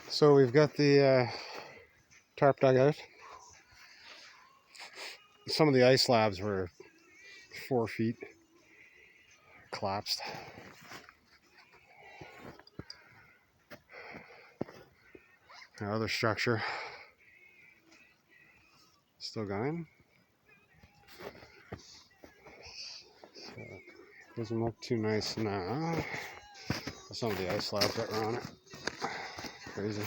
So we've got the tarp dug out. Some of the ice slabs were 4 feet collapsed. Our other structure still going. So it doesn't look too nice now. Some of the ice slabs that were on it. Crazy.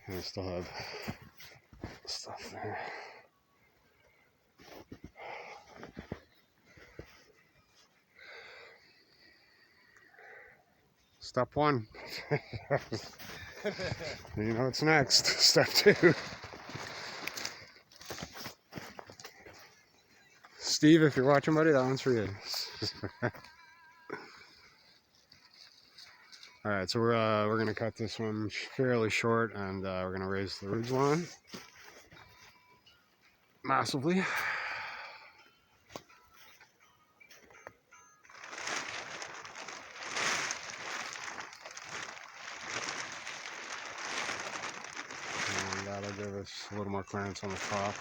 And we still have stuff there. Step 1. You know what's next. Step 2. Steve, if you're watching, buddy, that one's for you. All right, so we're gonna cut this one fairly short, and we're gonna raise the ridgeline massively. And that'll give us a little more clearance on the top.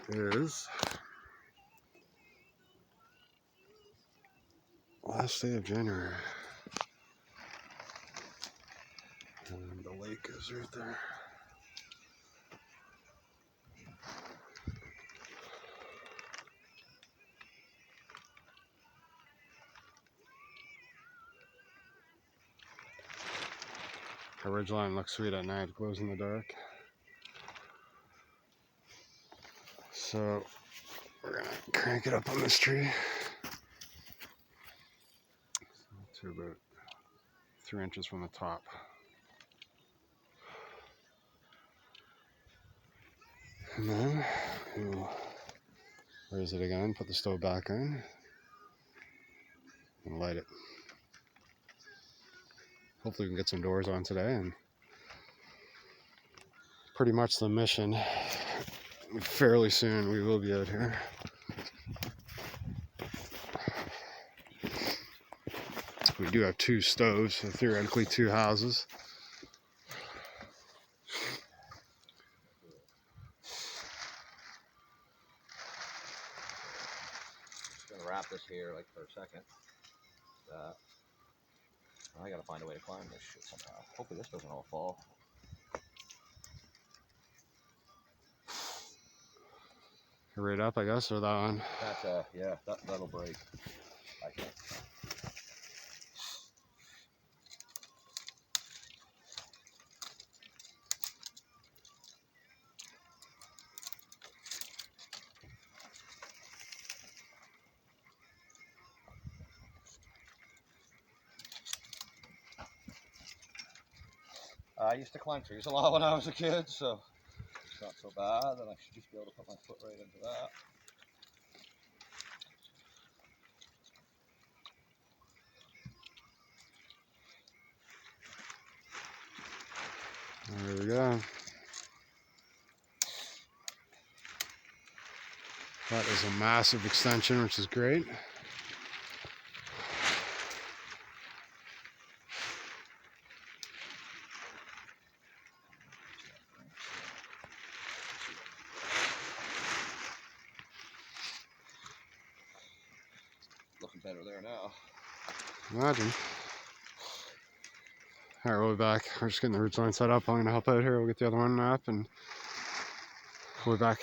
It is last day of January. And the lake is right there. Our ridgeline looks sweet at night, glows in the dark. So we're gonna crank it up on this tree to about 3 inches from the top. And then we'll raise it again, put the stove back in, and light it. Hopefully we can get some doors on today, and pretty much the mission. Fairly soon we will be out here. We do have 2 stoves, so theoretically 2 houses. I'm gonna wrap this here like for a second. I gotta find a way to climb this shit somehow. Hopefully this doesn't all fall. Right up, I guess, or that one? That's yeah, that'll break, I think. I used to climb trees a lot when I was a kid, so it's not so bad, and I should just be able to put my foot right into that. There we go. That is a massive extension, which is great. Looking better there now. Imagine. All right, we'll be back. We're just getting the ridgeline set up. I'm going to help out here. We'll get the other one up, and we'll be back.